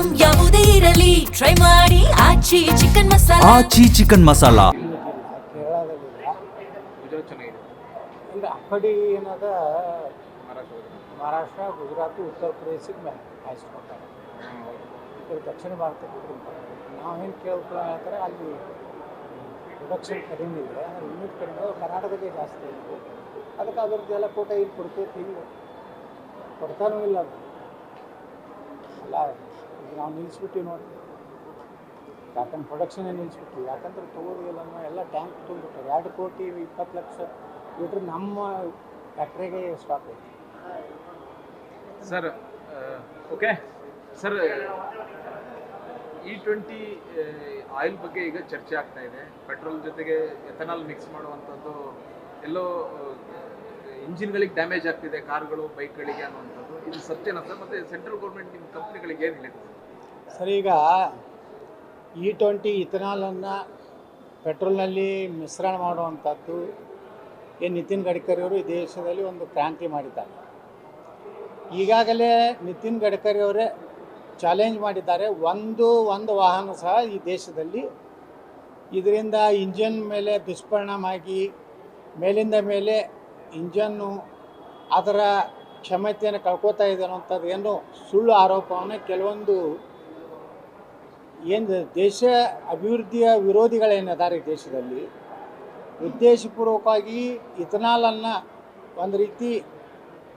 Item ಯಾವುದೇ ಇರಲಿ try ಮಾಡಿ ಆಚಿ ಚಿಕನ್ ಮಸಾಲಾ. ಆಚಿ ಚಿಕನ್ ಮಸಾಲಾ ಕೇರಳದಲ್ಲಿಲ್ಲ. ಇಲ್ಲ ಅಕ್ಕಡಿ ಏನದ ಮಹಾರಾಷ್ಟ್ರ, ಗುಜರಾತ್, ಉತ್ತರ ಪ್ರದೇಶಕ್ಕೆ ಹಾಯಿಸಿ ಕೊಡ್ತಾರೆ. ಈ ದಕ್ಷಿಣ ಭಾರತಕ್ಕೆ ಕೊಡ್ತಾರೆ. ನಾವೇನು ಕೇಳ್ಕೊಳ್ಳೋ ಹೇಳ್ತಾರೆ ಅಲ್ಲಿ ಪ್ರೊಡಕ್ಷನ್ ಕಡಿಮೆ ಇದೆ, ಅಂದರೆ ಯೂನಿಟ್ ಕಡಿಮೆ ಕರ್ನಾಟಕಕ್ಕೆ ಜಾಸ್ತಿ ಇದೆ. ಅದಕ್ಕೆ ಅದ್ರದ್ದು ಎಲ್ಲ ಕೋಟ ಇಲ್ಲಿ ಕೊಡ್ತೈತಿ, ಹಿಂಗೆ ಕೊಡ್ತಾನೂ ಇಲ್ಲ. ಅದು ಅಲ್ಲ ಈಗ ನಾವು ನಿಲ್ಲಿಸ್ಬಿಟ್ಟಿವಿ ನೋಡಿ, ಯಾಕಂದ್ರೆ ಪ್ರೊಡಕ್ಷನ್ನೇ ನಿಲ್ಲಿಸ್ಬಿಟ್ಟಿವಿ. ಯಾಕಂದ್ರೆ ತೊಗೋದಿಲ್ಲ ಎಲ್ಲ ಟ್ಯಾಂಕ್ ತುಂಬಿಬಿಟ್ಟಾರೆ. 2 ಕೋಟಿ 20 ಲಕ್ಷ ಲೀಟ್ರ್ ನಮ್ಮ ಫ್ಯಾಕ್ಟ್ರಿಗೆ ಸ್ಟಾಕ್ ಐತಿ sir. Okay sir, E20 oil ಬಗ್ಗೆ ಈಗ ಚರ್ಚೆ ಆಗ್ತಾ ಇದೆ. ಪೆಟ್ರೋಲ್ ಜೊತೆಗೆ ಎಥನಾಲ್ ಮಿಕ್ಸ್ ಮಾಡುವಂಥದ್ದು ಎಲ್ಲೋ ಇಂಜಿನ್ಗಳಿಗೆ ಡ್ಯಾಮೇಜ್ ಆಗ್ತಿದೆ, ಕಾರ್ಗಳು ಬೈಕ್ಗಳಿಗೆ ಅನ್ನುವಂಥದ್ದು. ಇದು ಸತ್ಯನಾ ಸರ್? ಮತ್ತು ಸೆಂಟ್ರಲ್ ಗೌರ್ಮೆಂಟ್ ನಿಮ್ಮ ಕಂಪ್ನಿಗಳಿಗೆ ಏನು ಹೇಳಿದೆ ಸರ್? ಈಗ E20 ಇಥನಾಲನ್ನು ಪೆಟ್ರೋಲ್ನಲ್ಲಿ ಮಿಶ್ರಣ ಮಾಡುವಂಥದ್ದು ಏನು ನಿತಿನ್ ಗಡ್ಕರಿ ಅವರು ಈ ದೇಶದಲ್ಲಿ ಒಂದು ಕ್ರಾಂತಿ ಮಾಡಿದ್ದಾರೆ. ಈಗಾಗಲೇ ನಿತಿನ್ ಗಡ್ಕರಿ ಅವರೇ ಚಾಲೆಂಜ್ ಮಾಡಿದ್ದಾರೆ, ಒಂದು ವಾಹನ ಸಹ ಈ ದೇಶದಲ್ಲಿ ಇದರಿಂದ ಇಂಜನ್ ಮೇಲೆ ದುಷ್ಪರಿಣಾಮ ಆಗಿ ಮೇಲಿಂದ ಮೇಲೆ ಇಂಜನ್ನು ಅದರ ಕ್ಷಮತೆಯನ್ನು ಕಳ್ಕೊತಾ ಇದೆ ಅನ್ನೋಂಥದ್ದು ಏನು ಸುಳ್ಳು ಆರೋಪವನ್ನು ಕೆಲವೊಂದು ಏನು ದೇಶ ಅಭಿವೃದ್ಧಿಯ ವಿರೋಧಿಗಳೇನಿದ್ದಾರೆ ಈ ದೇಶದಲ್ಲಿ ಉದ್ದೇಶಪೂರ್ವಕವಾಗಿ ಇಥನಾಲನ್ನು ಒಂದು ರೀತಿ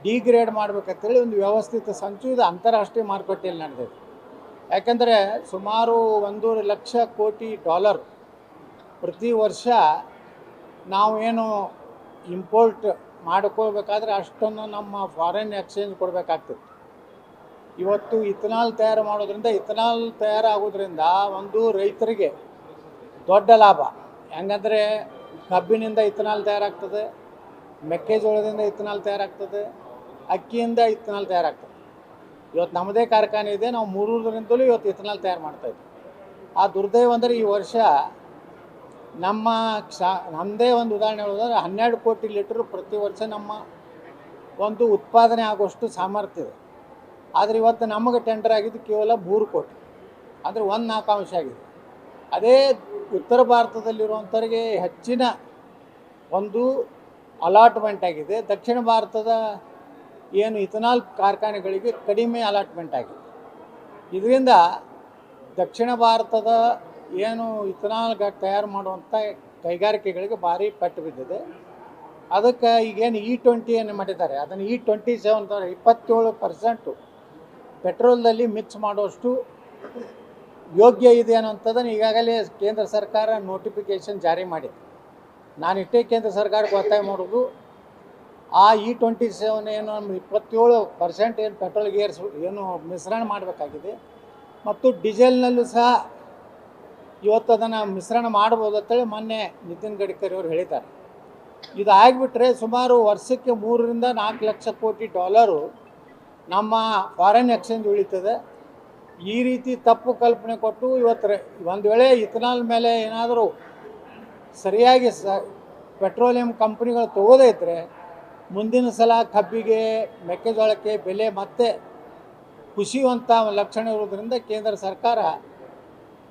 ಡಿಗ್ರೇಡ್ ಮಾಡಬೇಕಂತೇಳಿ ಒಂದು ವ್ಯವಸ್ಥಿತ ಸಂಚು ಇದು ಅಂತಾರಾಷ್ಟ್ರೀಯ ಮಾರುಕಟ್ಟೆಯಲ್ಲಿ ನಡೆದಿದೆ. ಯಾಕೆಂದರೆ ಸುಮಾರು $1.5 ಲಕ್ಷ ಕೋಟಿ ಪ್ರತಿ ವರ್ಷ ನಾವೇನು ಇಂಪೋರ್ಟ್ ಮಾಡ್ಕೋಬೇಕಾದ್ರೆ ಅಷ್ಟನ್ನು ನಮ್ಮ ಫಾರಿನ್ ಎಕ್ಸ್ಚೇಂಜ್ ಕೊಡಬೇಕಾಗ್ತಿತ್ತು. ಇವತ್ತು ಇಥನಾಲ್ ತಯಾರು ಮಾಡೋದ್ರಿಂದ, ಇಥನಾಲ್ ತಯಾರಾಗೋದ್ರಿಂದ ಒಂದು ರೈತರಿಗೆ ದೊಡ್ಡ ಲಾಭ. ಹೆಂಗಂದರೆ ಕಬ್ಬಿನಿಂದ ಇಥನಾಲ್ ತಯಾರಾಗ್ತದೆ, ಮೆಕ್ಕೆಜೋಳದಿಂದ ಇಥನಾಲ್ ತಯಾರಾಗ್ತದೆ, ಅಕ್ಕಿಯಿಂದ ಇಥನಾಲ್ ತಯಾರಾಗ್ತದೆ. ಇವತ್ತು ನಮ್ಮದೇ ಕಾರ್ಖಾನೆ ಇದೆ, ನಾವು 3ರಿಂದಲೂ ಇವತ್ತು ಇಥನಾಲ್ ತಯಾರು ಮಾಡ್ತಾಯಿದ್ವಿ. ಆ ದುರ್ದೈವ ಅಂದರೆ ಈ ವರ್ಷ ನಮ್ಮದೇ ಒಂದು ಉದಾಹರಣೆ ಹೇಳೋದಾದ್ರೆ 12 ಕೋಟಿ ಲೀಟ್ರ್ ಪ್ರತಿ ವರ್ಷ ನಮ್ಮ ಒಂದು ಉತ್ಪಾದನೆ ಆಗುವಷ್ಟು ಸಾಮರ್ಥ್ಯ ಇದೆ. ಆದರೆ ಇವತ್ತು ನಮಗೆ ಟೆಂಡರ್ ಆಗಿದ್ದು ಕೇವಲ 3 ಕೋಟಿ, ಅಂದರೆ 1/4 ಆಗಿದೆ. ಅದೇ ಉತ್ತರ ಭಾರತದಲ್ಲಿರುವಂಥವ್ರಿಗೆ ಹೆಚ್ಚಿನ ಒಂದು ಅಲಾಟ್ಮೆಂಟ್ ಆಗಿದೆ. ದಕ್ಷಿಣ ಭಾರತದ ಏನು ಇಥನಾಲ್ ಕಾರ್ಖಾನೆಗಳಿಗೆ ಕಡಿಮೆ ಅಲಾಟ್ಮೆಂಟ್ ಆಗಿದೆ. ಇದರಿಂದ ದಕ್ಷಿಣ ಭಾರತದ ಏನು ಇಥನಾಲ್ ತಯಾರು ಮಾಡುವಂಥ ಕೈಗಾರಿಕೆಗಳಿಗೆ ಭಾರಿ ಪೆಟ್ಟು ಬಿದ್ದಿದೆ. ಅದಕ್ಕೆ ಈಗೇನು E20 ಏನು ಮಾಡಿದ್ದಾರೆ ಅದನ್ನು E27 ಅಂತಾರೆ. 27% ಪೆಟ್ರೋಲ್ದಲ್ಲಿ ಮಿಕ್ಸ್ ಮಾಡುವಷ್ಟು ಯೋಗ್ಯ ಇದೆ ಅನ್ನೋಂಥದ್ದನ್ನು ಈಗಾಗಲೇ ಕೇಂದ್ರ ಸರ್ಕಾರ ನೋಟಿಫಿಕೇಷನ್ ಜಾರಿ ಮಾಡಿದೆ. ನಾನಿಷ್ಟೇ ಕೇಂದ್ರ ಸರ್ಕಾರಕ್ಕೆ ಒತ್ತಾಯ ಮಾಡೋದು, ಆ E27 ಏನು 27% ಏನು ಪೆಟ್ರೋಲ್ಗೆ ಏನು ಮಿಶ್ರಣ ಮಾಡಬೇಕಾಗಿದೆ ಮತ್ತು ಡೀಸೆಲ್ನಲ್ಲೂ ಸಹ ಇವತ್ತು ಅದನ್ನು ಮಿಶ್ರಣ ಮಾಡ್ಬೋದು ಅಂತೇಳಿ ಮೊನ್ನೆ ನಿತಿನ್ ಗಡ್ಕರಿ ಅವರು ಹೇಳಿದ್ದಾರೆ. ಇದು ಆಗಿಬಿಟ್ರೆ ಸುಮಾರು ವರ್ಷಕ್ಕೆ $3-4 ಲಕ್ಷ ಕೋಟಿ ನಮ್ಮ ಫಾರಿನ್ ಎಕ್ಸ್ಚೇಂಜ್ ಉಳಿತದೆ. ಈ ರೀತಿ ತಪ್ಪು ಕಲ್ಪನೆ ಕೊಟ್ಟು ಇವತ್ತು ಒಂದು ವೇಳೆ ಇಥನಾಲ್ ಮೇಲೆ ಏನಾದರೂ ಸರಿಯಾಗಿ ಪೆಟ್ರೋಲಿಯಂ ಕಂಪ್ನಿಗಳು ತೊಗೋದೇ ಇದ್ದರೆ ಮುಂದಿನ ಸಲ ಕಬ್ಬಿಗೆ ಮೆಕ್ಕೆಜೋಳಕ್ಕೆ ಬೆಲೆ ಮತ್ತೆ ಕುಸಿಯುವಂಥ ಲಕ್ಷಣ ಇರೋದ್ರಿಂದ ಕೇಂದ್ರ ಸರ್ಕಾರ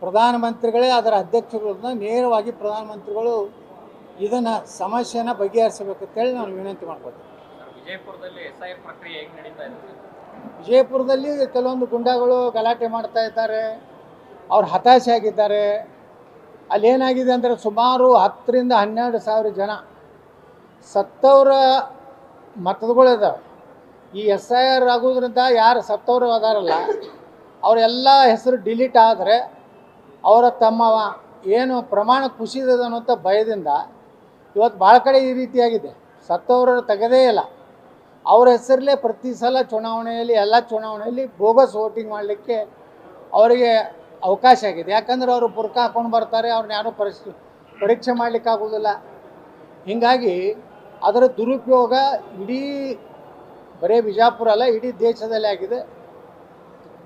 ಪ್ರಧಾನಮಂತ್ರಿಗಳೇ ಅದರ ಅಧ್ಯಕ್ಷರುಗಳನ್ನ ನೇರವಾಗಿ ಪ್ರಧಾನಮಂತ್ರಿಗಳು ಇದನ್ನು ಸಮಸ್ಯೆನ ಬಗೆಹರಿಸಬೇಕಂತೇಳಿ ನಾನು ವಿನಂತಿ ಮಾಡ್ಕೊತೀನಿ. ವಿಜಯಪುರದಲ್ಲಿ SIR ಪ್ರಕ್ರಿಯೆ ಹೇಗೆ ನಡೀತಾ ಇದೆ? ವಿಜಯಪುರದಲ್ಲಿ ಕೆಲವೊಂದು ಗುಂಡಾಗಳು ಗಲಾಟೆ ಮಾಡ್ತಾ ಇದ್ದಾರೆ, ಅವ್ರು ಹತಾಶೆ ಆಗಿದ್ದಾರೆ. ಅಲ್ಲೇನಾಗಿದೆ ಅಂದರೆ ಸುಮಾರು 10,000-12 ಸಾವಿರ ಜನ ಸತ್ತವರ ಮತಗಳಿದ್ದಾವೆ. ಈ SIR ಆಗೋದ್ರಿಂದ ಯಾರು ಸತ್ತವರು ಅದಾರಲ್ಲ ಅವರೆಲ್ಲ ಹೆಸರು ಡಿಲೀಟ್ ಆದರೆ ಅವರ ತಮ್ಮ ಏನು ಪ್ರಮಾಣ ಕುಸಿದ ಅನ್ನೋಂಥ ಭಯದಿಂದ ಇವತ್ತು ಭಾಳ ಕಡೆ ಈ ರೀತಿಯಾಗಿದೆ. ಸತ್ತವರು ತೆಗೆದೇ ಇಲ್ಲ, ಅವ್ರ ಹೆಸರಲ್ಲೇ ಪ್ರತಿ ಸಲ ಚುನಾವಣೆಯಲ್ಲಿ ಎಲ್ಲ ಚುನಾವಣೆಯಲ್ಲಿ ಬೋಗಸ್ ವೋಟಿಂಗ್ ಮಾಡಲಿಕ್ಕೆ ಅವರಿಗೆ ಅವಕಾಶ ಆಗಿದೆ. ಯಾಕಂದರೆ ಅವರು ಬುರ್ಕ ಹಾಕ್ಕೊಂಡು ಬರ್ತಾರೆ, ಅವ್ರನ್ನ ಯಾರೂ ಪರೀಕ್ಷೆ ಮಾಡಲಿಕ್ಕಾಗೋದಿಲ್ಲ. ಹೀಗಾಗಿ ಅದರ ದುರುಪಯೋಗ ಇಡೀ ಬರೀ ಬಿಜಾಪುರ ಅಲ್ಲ, ಇಡೀ ದೇಶದಲ್ಲಿ ಆಗಿದೆ.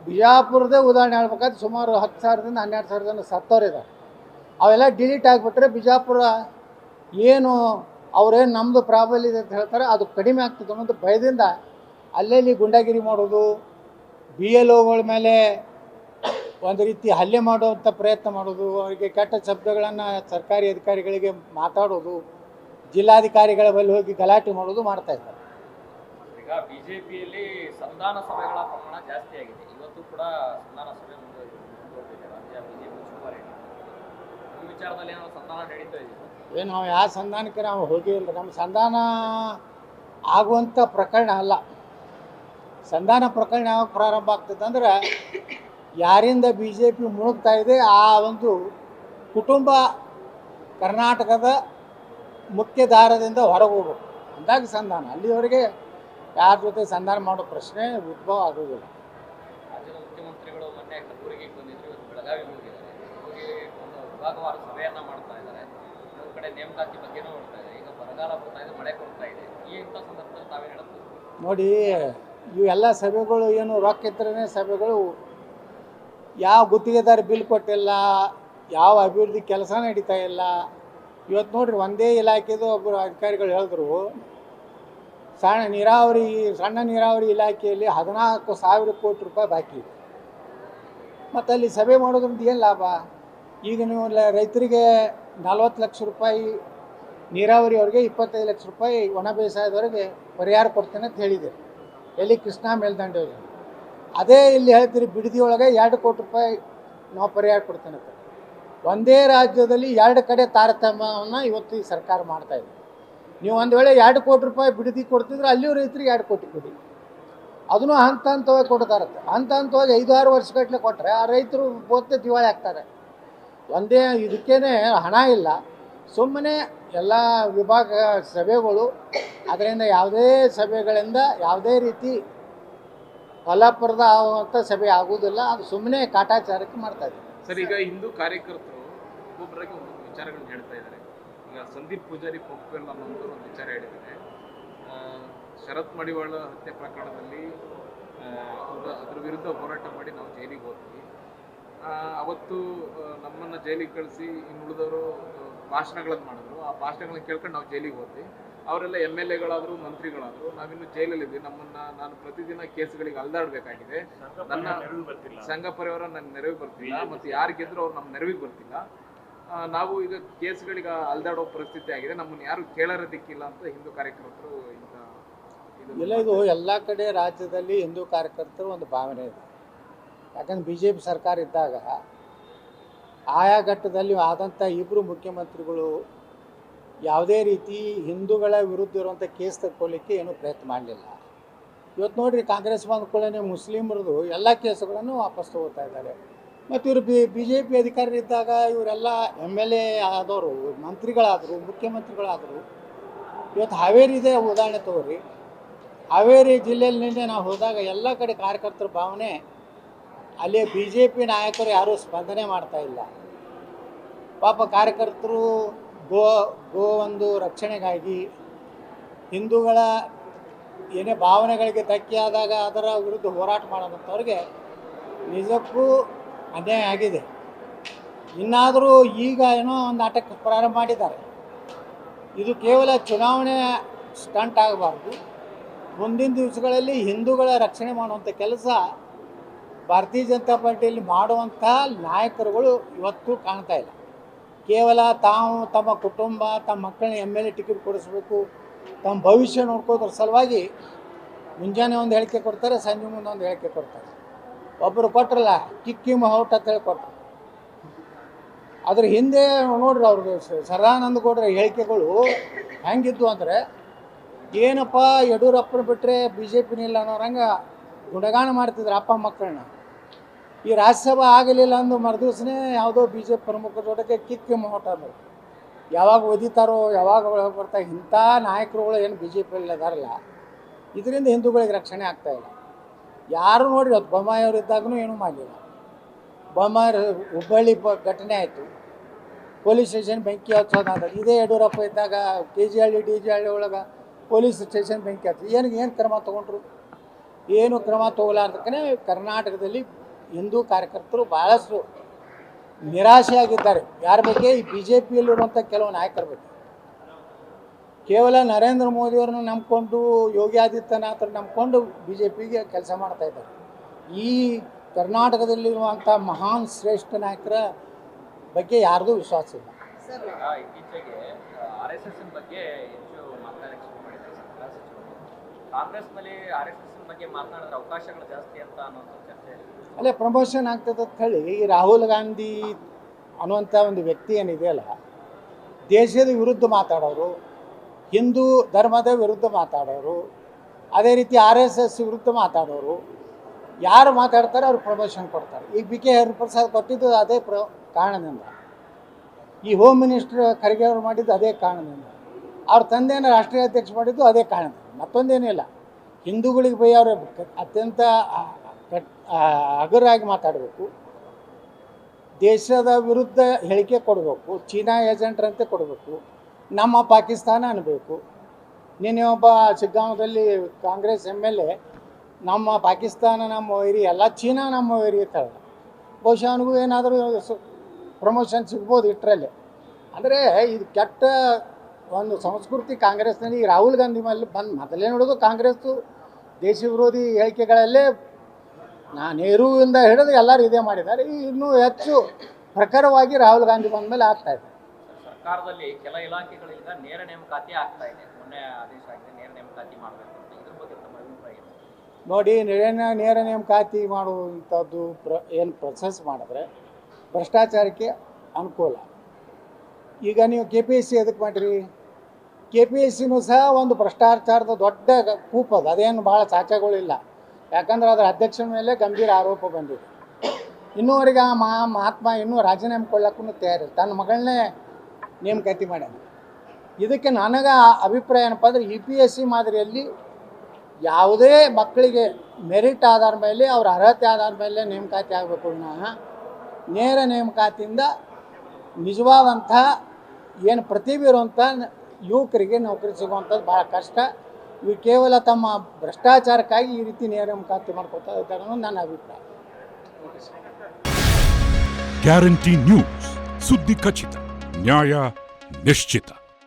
ಬಿಜಾಪುರದೇ ಉದಾಹರಣೆ ಹೇಳ್ಬೇಕಾದ್ರೆ ಸುಮಾರು 10,000-12,000 ಜನ ಸತ್ತವರಿದ್ದಾರೆ. ಅವೆಲ್ಲ ಡಿಲೀಟ್ ಆಗಿಬಿಟ್ರೆ ಬಿಜಾಪುರ ಏನು ಅವ್ರೇನು ನಮ್ಮದು ಪ್ರಾಬಲ್ಯ ಇದೆ ಅಂತ ಹೇಳ್ತಾರೆ ಅದು ಕಡಿಮೆ ಆಗ್ತದೆ ಅನ್ನೋದು ಭಯದಿಂದ ಅಲ್ಲೆಲ್ಲಿ ಗುಂಡಾಗಿರಿ ಮಾಡೋದು, BLOಗಳ ಮೇಲೆ ಒಂದು ರೀತಿ ಹಲ್ಲೆ ಮಾಡುವಂಥ ಪ್ರಯತ್ನ ಮಾಡೋದು, ಅವರಿಗೆ ಕೆಟ್ಟ ಶಬ್ದಗಳನ್ನು ಸರ್ಕಾರಿ ಅಧಿಕಾರಿಗಳಿಗೆ ಮಾತಾಡೋದು, ಜಿಲ್ಲಾಧಿಕಾರಿಗಳ ಬಳಿ ಹೋಗಿ ಗಲಾಟೆ ಮಾಡೋದು ಮಾಡ್ತಾಯಿದ್ದಾರೆ. ಈಗ ಬಿಜೆಪಿಯಲ್ಲಿ ಸಂಧಾನ ಸಭೆಗಳ ಪ್ರಮಾಣ ಜಾಸ್ತಿ ಆಗಿದೆ. ಇವತ್ತು ಕೂಡ ಸಂಧಾನ ಸಭೆ ಮುಂದುವರೆದಿದೆ ರಾಜ್ಯ ಬಿಜೆಪಿ ಉಸ್ತುವಾರಿ. ಈ ವಿಚಾರದಲ್ಲಿ ಏನೋ ಸಂಧಾನ ನಡೀತಾ ಇದೆ. ಏನು ನಾವು ಯಾವ ಸಂಧಾನಕ್ಕೆ ನಾವು ಹೋಗಿಲ್ಲ. ನಮ್ಮ ಸಂಧಾನ ಆಗುವಂಥ ಪ್ರಕರಣ ಅಲ್ಲ. ಸಂಧಾನ ಪ್ರಕರಣ ಯಾವಾಗ ಪ್ರಾರಂಭ ಆಗ್ತದೆ ಅಂದ್ರೆ ಯಾರಿಂದ ಬಿ ಜೆ ಪಿ ಮುಳುಗ್ತಾ ಇದೆ ಆ ಒಂದು ಕುಟುಂಬ ಕರ್ನಾಟಕದ ಮುಖ್ಯ ದಾರದಿಂದ ಹೊರಗೆ ಹೋಗ್ಬೇಕು ಅಂದಾಗ ಸಂಧಾನ. ಅಲ್ಲಿವರೆಗೆ ಯಾರ ಜೊತೆ ಸಂಧಾನ ಮಾಡೋ ಪ್ರಶ್ನೆ ಉದ್ಭವ ಆಗೋದಿಲ್ಲ. ರಾಜ್ಯದ ಮುಖ್ಯಮಂತ್ರಿಗಳು ಮೊನ್ನೆ ಕಲಬುರಗಿಗೆ ಬಂದಿದ್ರು, ಇವತ್ತು ಬೆಳಗಾವಿಗೆ ಹೋಗಿದ್ದಾರೆ. ಹೋಗಿ ಒಂದು ವಿಭಾಗವಾರ ಸಭೆಯನ್ನ ಮಾಡ್ತಾ ಇದ್ದಾರೆ. ಇನ್ನೊಂದು ಕಡೆ ನೇಮಕಾತಿ ಬಗ್ಗೆನೂ ನೋಡ್ತಾ ಇದೆ. ಈಗ ಬರಗಾಲ ಬರ್ತಾ ಇದೆ, ಮಳೆ ಕೊಡ್ತಾ ಇದೆ. ಈ ಇಂಥ ಸಂದರ್ಭದಲ್ಲಿ ತಾವೇನು ಹೇಳುತ್ತೆ? ನೋಡಿ, ಇವೆಲ್ಲ ಸಭೆಗಳು ಏನು ರೊಕ್ಕ ಇದ್ರೇ ಸಭೆಗಳು. ಯಾವ ಗುತ್ತಿಗೆದಾರ ಬಿಲ್ ಕೊಟ್ಟಿಲ್ಲ, ಯಾವ ಅಭಿವೃದ್ಧಿ ಕೆಲಸ ನಡೀತಾ ಇಲ್ಲ. ಇವತ್ತು ನೋಡ್ರಿ, ಒಂದೇ ಇಲಾಖೆದು ಒಬ್ಬರು ಅಧಿಕಾರಿಗಳು ಹೇಳಿದ್ರು, ಸಣ್ಣ ನೀರಾವರಿ ಇಲಾಖೆಯಲ್ಲಿ 14,000 ಕೋಟಿ ರೂಪಾಯಿ ಬಾಕಿ ಇದೆ. ಮತ್ತು ಅಲ್ಲಿ ಸಭೆ ಮಾಡೋದ್ರಿಂದ ಏನು ಲಾಭ? ಈಗ ನೀವು ರೈತರಿಗೆ 40 ಲಕ್ಷ ರೂಪಾಯಿ, ನೀರಾವರಿಯವ್ರಿಗೆ 25 ಲಕ್ಷ ರೂಪಾಯಿ, ಒಣ ಬೇಸಾಯದವರೆಗೆ ಪರಿಹಾರ ಕೊಡ್ತೇನೆ ಅಂತ ಹೇಳಿದೆ. ಎಲ್ಲಿ? ಕೃಷ್ಣಾ ಮೇಲ್ದಂಡೆ ಯೋಜನೆ. ಅದೇ ಇಲ್ಲಿ ಹೇಳ್ತೀರಿ ಬಿಡದಿಯೊಳಗೆ 2 ಕೋಟಿ ರೂಪಾಯಿ ನಾವು ಪರಿಹಾರ ಕೊಡ್ತೇನೆ ಅಂತ. ಒಂದೇ ರಾಜ್ಯದಲ್ಲಿ 2 ಕಡೆ ತಾರತಮ್ಯವನ್ನು ಇವತ್ತು ಈ ಸರ್ಕಾರ ಮಾಡ್ತಾಯಿದೆ. ನೀವು ಒಂದು ವೇಳೆ 2 ಕೋಟಿ ರೂಪಾಯಿ ಬಿಡದಿ ಕೊಡ್ತಿದ್ರೆ ಅಲ್ಲಿಯೂ ರೈತರಿಗೆ 2 ಕೋಟಿ ಕೊಡಿ. ಅದನ್ನು ಹಂತ ಹಂತವಾಗಿ ಕೊಡ್ತಾರತ್ತೆ. ಹಂತ ಹಂತವಾಗಿ 5-6 ವರ್ಷಗಟ್ಟಲೆ ಕೊಟ್ಟರೆ ಆ ರೈತರು ಬೋತ್ತೆ ದಿವಾಳಿ ಆಗ್ತಾರೆ. ಒಂದೇ ಇದಕ್ಕೇ ಹಣ ಇಲ್ಲ. ಸುಮ್ಮನೆ ಎಲ್ಲ ವಿಭಾಗ ಸಭೆಗಳು, ಅದರಿಂದ ಯಾವುದೇ ಸಭೆಗಳಿಂದ ಯಾವುದೇ ರೀತಿ ಫಲಪ್ರದ ಆಗುವಂಥ ಸಭೆ ಆಗುವುದಿಲ್ಲ. ಅದು ಸುಮ್ಮನೆ ಕಾಟಾಚಾರಕ್ಕೆ ಮಾಡ್ತಾಯಿದೆ. ಸರ್, ಈಗ ಹಿಂದೂ ಕಾರ್ಯಕರ್ತರು ಒಬ್ಬೊಬ್ಬರಾಗಿ ಒಂದೊಂದು ವಿಚಾರಗಳನ್ನ ಹೇಳ್ತಾ ಇದ್ದಾರೆ. ಈಗ ಸಂದೀಪ್ ಪೂಜಾರಿ ಪೊಕ್ವೆಲ್ ಅನ್ನೋಂಥವ್ರು ಒಂದು ವಿಚಾರ ಹೇಳಿದ್ದಾರೆ. ಶರತ್ ಮಡಿವಾಳ ಹತ್ಯೆ ಪ್ರಕರಣದಲ್ಲಿ ಅದ್ರ ವಿರುದ್ಧ ಹೋರಾಟ ಮಾಡಿ ನಾವು ಜೈಲಿಗೆ ಹೋದ್ವಿ. ಅವತ್ತು ನಮ್ಮನ್ನು ಜೈಲಿಗೆ ಕಳಿಸಿ ಇನ್ನು ಉಳಿದವರು ಭಾಷಣಗಳನ್ನು ಮಾಡಿದ್ರು. ಆ ಭಾಷಣಗಳನ್ನ ಕೇಳ್ಕೊಂಡು ನಾವು ಜೈಲಿಗೆ ಹೋದ್ವಿ. ಅವರೆಲ್ಲ MLA-ಗಳಾದರು, ಮಂತ್ರಿಗಳಾದರು. ನಾವಿನ್ನು ಜೈಲಲ್ಲಿದ್ವಿ. ನಾನು ಪ್ರತಿದಿನ ಕೇಸ್ಗಳಿಗೆ ಅಲ್ದಾಡಬೇಕಾಗಿದೆ. ನನ್ನ ಸಂಘ ಪರಿವಾರ ನನ್ನ ನೆರವಿಗೆ ಬರ್ತಿಲ್ಲ, ಮತ್ತು ಯಾರು ಗೆದ್ರು ಅವ್ರು ನಮ್ಮ ನೆರವಿಗೆ ಬರ್ತಿಲ್ಲ. ನಾವು ಈಗ ಕೇಸ್ಗಳಿಗೆ ಅಲ್ದಾಡೋ ಪರಿಸ್ಥಿತಿ ಆಗಿದೆ. ನಮ್ಮನ್ನು ಯಾರು ಕೇಳೋದಿಕ್ಕಿಲ್ಲ ಅಂತ ಹಿಂದೂ ಕಾರ್ಯಕರ್ತರು ಇಲ್ಲ, ಇದು ಎಲ್ಲ ಕಡೆ ರಾಜ್ಯದಲ್ಲಿ ಹಿಂದೂ ಕಾರ್ಯಕರ್ತರು ಒಂದು ಭಾವನೆ ಇದೆ. ಯಾಕಂದ್ರೆ BJP ಸರ್ಕಾರ ಇದ್ದಾಗ ಆಯಾ ಘಟ್ಟದಲ್ಲಿ ಆದಂಥ 2 ಮುಖ್ಯಮಂತ್ರಿಗಳು ಯಾವುದೇ ರೀತಿ ಹಿಂದೂಗಳ ವಿರುದ್ಧ ಇರುವಂಥ ಕೇಸ್ ತಗೊಳ್ಳಿಕ್ಕೆ ಏನೂ ಪ್ರಯತ್ನ ಮಾಡಲಿಲ್ಲ. ಇವತ್ತು ನೋಡಿರಿ, ಕಾಂಗ್ರೆಸ್ ಬಂದ ಕೂಡಲೇ ಮುಸ್ಲಿಮರದು ಎಲ್ಲ ಕೇಸುಗಳನ್ನು ವಾಪಸ್ ತಗೋತಾ ಇದ್ದಾರೆ. ಮತ್ತು ಇವರು BJP ಅಧಿಕಾರಿಗಳಿದ್ದಾಗ ಇವರೆಲ್ಲ MLA ಆದವರು, ಮಂತ್ರಿಗಳಾದರು, ಮುಖ್ಯಮಂತ್ರಿಗಳಾದರು. ಇವತ್ತು ಹಾವೇರಿ ಇದೆ, ಉದಾಹರಣೆ ತಗೋರಿ. ಹಾವೇರಿ ಜಿಲ್ಲೆಯಲ್ಲಿ ನಿನ್ನೆ ನಾವು ಹೋದಾಗ ಎಲ್ಲ ಕಡೆ ಕಾರ್ಯಕರ್ತರ ಭಾವನೆ, ಅಲ್ಲಿ BJP ನಾಯಕರು ಯಾರೂ ಸ್ಪಂದನೆ ಮಾಡ್ತಾ ಇಲ್ಲ. ಪಾಪ ಕಾರ್ಯಕರ್ತರು ಗೋ ಒಂದು ರಕ್ಷಣೆಗಾಗಿ, ಹಿಂದೂಗಳ ಏನೇ ಭಾವನೆಗಳಿಗೆ ಧಕ್ಕೆ ಆದಾಗ ಅದರ ವಿರುದ್ಧ ಹೋರಾಟ ಮಾಡೋದಂಥವ್ರಿಗೆ ನಿಜಕ್ಕೂ ಅನ್ಯಾಯ ಆಗಿದೆ. ಇನ್ನಾದರೂ ಈಗ ಏನೋ ಒಂದು ನಾಟಕ ಪ್ರಾರಂಭ ಮಾಡಿದ್ದಾರೆ. ಇದು ಕೇವಲ ಚುನಾವಣೆ ಸ್ಟಂಟ್ ಆಗಬಾರ್ದು. ಮುಂದಿನ ದಿವಸಗಳಲ್ಲಿ ಹಿಂದೂಗಳ ರಕ್ಷಣೆ ಮಾಡುವಂಥ ಕೆಲಸ ಭಾರತೀಯ ಜನತಾ ಪಾರ್ಟಿಯಲ್ಲಿ ಮಾಡುವಂಥ ನಾಯಕರುಗಳು ಇವತ್ತು ಕಾಣ್ತಾ ಇಲ್ಲ. ಕೇವಲ ತಾವು ತಮ್ಮ ಕುಟುಂಬ, ತಮ್ಮ ಮಕ್ಕಳನ್ನ MLA ಟಿಕೆಟ್ ಕೊಡಿಸ್ಬೇಕು, ತಮ್ಮ ಭವಿಷ್ಯ ನೋಡ್ಕೋದ್ರ ಸಲುವಾಗಿ ಮುಂಜಾನೆ ಒಂದು ಹೇಳಿಕೆ ಕೊಡ್ತಾರೆ, ಸಂಜೆ ಮುಂದೆ ಒಂದು ಹೇಳಿಕೆ ಕೊಡ್ತಾರೆ. ಒಬ್ಬರು ಕೊಟ್ಟರಲ್ಲ, ಕಿಕ್ಕಿ ಮಹೌಟ್ ಅಂತ ಹೇಳಿ ಕೊಟ್ಟರು. ಅದ್ರ ಹಿಂದೆ ನೋಡ್ರಿ ಅವ್ರದ್ದು ಸದಾನಂದ ಗೌಡರ ಹೇಳಿಕೆಗಳು ಹೆಂಗಿದ್ದು ಅಂದರೆ, ಏನಪ್ಪ ಯಡಿಯೂರಪ್ಪನ ಬಿಟ್ಟರೆ BJP ನಿಲ್ಲ ಅನ್ನೋರಂಗೆ ಗುಣಗಾನ ಮಾಡ್ತಿದ್ರು ಅಪ್ಪ ಮಕ್ಕಳನ್ನ. ಈ ರಾಜ್ಯಸಭಾ ಆಗಲಿಲ್ಲ ಅಂದು ಮರುದಿವ್ಸನೇ ಯಾವುದೋ BJP ಪ್ರಮುಖರ ಜೊತೆಗೆ ಕಿಕ್ಕಿ ಮಹೋಟ ಅಂದರು. ಯಾವಾಗ ಒದಿತಾರೋ, ಯಾವಾಗ ಒಳಗೆ ಬರ್ತಾ ಇಂಥ ನಾಯಕರುಗಳು ಏನು BJPಯಲ್ಲಿ ಅದಾರಲ್ಲ, ಇದರಿಂದ ಹಿಂದೂಗಳಿಗೆ ರಕ್ಷಣೆ ಆಗ್ತಾಯಿಲ್ಲ. ಯಾರು ನೋಡ್ರಿ, ಅದು ಬೊಮ್ಮಾಯಿಯವರು ಇದ್ದಾಗೂ ಏನೂ ಮಾಡಲಿಲ್ಲ. ಬೊಮ್ಮಾಯಿ ಹುಬ್ಬಳ್ಳಿ ಘಟನೆ ಆಯಿತು, ಪೊಲೀಸ್ ಸ್ಟೇಷನ್ ಬೆಂಕಿ ಹಚ್ಚೋದಾದ. ಇದೇ ಯಡಿಯೂರಪ್ಪ ಇದ್ದಾಗ KGHಳ್ಳಿ DGHಳ್ಳಿ ಒಳಗೆ ಪೊಲೀಸ್ ಸ್ಟೇಷನ್ ಬೆಂಕಿ ಹಚ್ಚಿ ಏನು ಕ್ರಮ ತೊಗೊಂಡ್ರು? ಏನು ಕ್ರಮ ತಗೊಳ್ಳಾರ್ದಕ್ಕೇ ಕರ್ನಾಟಕದಲ್ಲಿ ಹಿಂದೂ ಕಾರ್ಯಕರ್ತರು ಭಾಳಷ್ಟು ನಿರಾಶೆಯಾಗಿದ್ದಾರೆ. ಯಾರ ಬಗ್ಗೆ? ಈ BJPಯಲ್ಲಿರುವಂಥ ಕೆಲವು ನಾಯಕರ ಬಗ್ಗೆ. ಕೇವಲ ನರೇಂದ್ರ ಮೋದಿಯವ್ರನ್ನ ನಂಬ್ಕೊಂಡು, ಯೋಗಿ ಆದಿತ್ಯನಾಥ್ರನ್ನ ನಂಬ್ಕೊಂಡು BJPಗೆ ಕೆಲಸ ಮಾಡ್ತಾಯಿದ್ದಾರೆ. ಈ ಕರ್ನಾಟಕದಲ್ಲಿರುವಂಥ ಮಹಾನ್ ಶ್ರೇಷ್ಠ ನಾಯಕರ ಬಗ್ಗೆ ಯಾರ್ದೂ ವಿಶ್ವಾಸ ಇಲ್ಲ. ಈಗ ಇತ್ತೀಚೆಗೆ RSS ಬಗ್ಗೆ ಹೆಚ್ಚು ಮಾತನಾಡಕ್ಕೆ ಶುರು ಮಾಡಿದ್ದಾರೆ ಸರ್ಕಾರ ಸಚಿವರು. ಕಾಂಗ್ರೆಸ್ನಲ್ಲಿ RSS ಬಗ್ಗೆ ಮಾತನಾಡಿದ್ರೆ ಅವಕಾಶಗಳು ಜಾಸ್ತಿ ಅಂತ ಅನ್ನೋಂಥ ಚರ್ಚೆ. ಅಲ್ಲೇ ಪ್ರಮೋಷನ್ ಆಗ್ತದೆ ಅಂತ ಹೇಳಿ ಈ ರಾಹುಲ್ ಗಾಂಧಿ ಅನ್ನುವಂಥ ಒಂದು ವ್ಯಕ್ತಿ ಏನಿದೆಯಲ್ಲ, ದೇಶದ ವಿರುದ್ಧ ಮಾತಾಡೋರು, ಹಿಂದೂ ಧರ್ಮದ ವಿರುದ್ಧ ಮಾತಾಡೋರು, ಅದೇ ರೀತಿ RSS ವಿರುದ್ಧ ಮಾತಾಡೋರು, ಯಾರು ಮಾತಾಡ್ತಾರೆ ಅವ್ರು ಪ್ರಮೋಷನ್ ಕೊಡ್ತಾರೆ. ಈಗ BK ಹರಿಪ್ರಸಾದ್ ಕೊಟ್ಟಿದ್ದು ಅದೇ ಕಾರಣದಿಂದ, ಈ ಹೋಮ್ ಮಿನಿಸ್ಟರ್ ಖರ್ಗೆ ಅವರು ಮಾಡಿದ್ದು ಅದೇ ಕಾರಣದಿಂದ, ಅವ್ರ ತಂದೆಯನ್ನು ರಾಷ್ಟ್ರೀಯ ಅಧ್ಯಕ್ಷ ಮಾಡಿದ್ದು ಅದೇ ಕಾರಣದಿಂದ, ಮತ್ತೊಂದೇನಿಲ್ಲ. ಹಿಂದೂಗಳಿಗೆ ಬೈಯವರು ಅತ್ಯಂತ ಹಗುರಾಗಿ ಮಾತಾಡಬೇಕು, ದೇಶದ ವಿರುದ್ಧ ಹೇಳಿಕೆ ಕೊಡಬೇಕು, ಚೀನಾ ಏಜೆಂಟ್ರಂತೆ ಕೊಡಬೇಕು, ನಮ್ಮ ಪಾಕಿಸ್ತಾನ ಅನ್ನಬೇಕು. ನಿನ್ನೆ ಒಬ್ಬ ಶಿಗ್ಗಾಂವದಲ್ಲಿ ಕಾಂಗ್ರೆಸ್ MLA ನಮ್ಮ ಪಾಕಿಸ್ತಾನ ನಮ್ಮ ವೈರಿ ಎಲ್ಲ, ಚೀನಾ ನಮ್ಮ ವೈರಿ ಅಂತ ಹೇಳ. ಬಹುಶಃ ಅವನಿಗೂ ಏನಾದರೂ ಪ್ರಮೋಷನ್ ಸಿಗ್ಬೋದು ಇಷ್ಟರಲ್ಲೇ. ಅಂದರೆ ಇದು ಕೆಟ್ಟ ಒಂದು ಸಂಸ್ಕೃತಿ ಕಾಂಗ್ರೆಸ್ನಲ್ಲಿ. ರಾಹುಲ್ ಗಾಂಧಿ ಮೇಲೆ ಬಂದು ಮೊದಲೇ ನೋಡೋದು ಕಾಂಗ್ರೆಸ್ಸು ದೇಶ ವಿರೋಧಿ ಹೇಳಿಕೆಗಳಲ್ಲೇ ನೆಹರುವಿಂದ ಹಿಡಿದು ಎಲ್ಲರೂ ಇದೇ ಮಾಡಿದ್ದಾರೆ. ಇನ್ನೂ ಹೆಚ್ಚು ಪ್ರಖರವಾಗಿ ರಾಹುಲ್ ಗಾಂಧಿ ಬಂದ ಮೇಲೆ ಆಗ್ತಾಯಿದೆ. ಸರ್ಕಾರದಲ್ಲಿ ಕೆಲ ಇಲಾಖೆಗಳಿಂದ ನೇರ ನೇಮಕಾತಿ ಆಗ್ತಾ ಇದೆ. ಮೊನ್ನೆ ಆದೇಶ ಆಗಿದೆ ನೇರ ನೇಮಕಾತಿ ಮಾಡಬೇಕು ಅಂತ. ಇದ್ರ ಬಗ್ಗೆ ತಮ್ಮ ಅಭಿಪ್ರಾಯ ಏನು? ನೋಡಿ, ನೇರ ನೇಮಕಾತಿ ಮಾಡುವಂಥದ್ದು ಏನು ಪ್ರೊಸೆಸ್ ಮಾಡಿದ್ರೆ ಭ್ರಷ್ಟಾಚಾರಕ್ಕೆ ಅನುಕೂಲ. ಈಗ ನೀವು KPSC ಎದಕ್ಕೆ ಮಾಡಿರಿ? KPSCನೂ ಸಹ ಒಂದು ಭ್ರಷ್ಟಾಚಾರದ ದೊಡ್ಡ ಕೂಪು ಅದು, ಅದೇನು ಭಾಳ ಚಾಚಗಳಿಲ್ಲ. ಯಾಕಂದ್ರೆ ಅದರ ಅಧ್ಯಕ್ಷನ ಮೇಲೆ ಗಂಭೀರ ಆರೋಪ ಬಂದಿದೆ. ಇನ್ನೂವರೆಗೆ ಆ ಮಹಾತ್ಮ ಇನ್ನೂ ರಾಜೀನಾಮೆ ಕೊಡ್ಲಿಕ್ಕೂ ತಯಾರಿಲ್ಲ, ತನ್ನ ಮಗಳನ್ನೇ ನೇಮಕಾತಿ ಮಾಡ್ಯಾನ. ಇದಕ್ಕೆ ನನಗೆ ಅಭಿಪ್ರಾಯ ಏನಪ್ಪ ಅಂದರೆ, UPSC ಮಾದರಿಯಲ್ಲಿ ಯಾವುದೇ ಮಕ್ಕಳಿಗೆ ಮೆರಿಟ್ ಆಧಾರ ಮೇಲೆ ಅವ್ರ ಅರ್ಹತೆ ಆಧಾರ ಮೇಲೆ ನೇಮಕಾತಿ ಆಗಬೇಕು ವಿನಃ ನೇರ ನೇಮಕಾತಿಯಿಂದ ನಿಜವಾದಂಥ ಏನು ಪ್ರತಿಭೆ ಇರುವಂಥ ಯುವಕರಿಗೆ ನೌಕರಿ ಸಿಗುವಂಥದ್ದು ಭಾಳ ಕಷ್ಟ. ಇವು ಕೇವಲ ತಮ್ಮ ಭ್ರಷ್ಟಾಚಾರಕ್ಕಾಗಿ ಈ ರೀತಿ ನೇರ ನೇಮಕಾತಿ ಮಾಡ್ಕೊತಾ ಇದ್ದಾರೆ ಅನ್ನೋದು ನನ್ನ ಅಭಿಪ್ರಾಯ. ಗ್ಯಾರಂಟಿ ನ್ಯೂಸ್, ಸುದ್ದಿ ಖಚಿತ, ನ್ಯಾಯ ನಿಶ್ಚಿತ.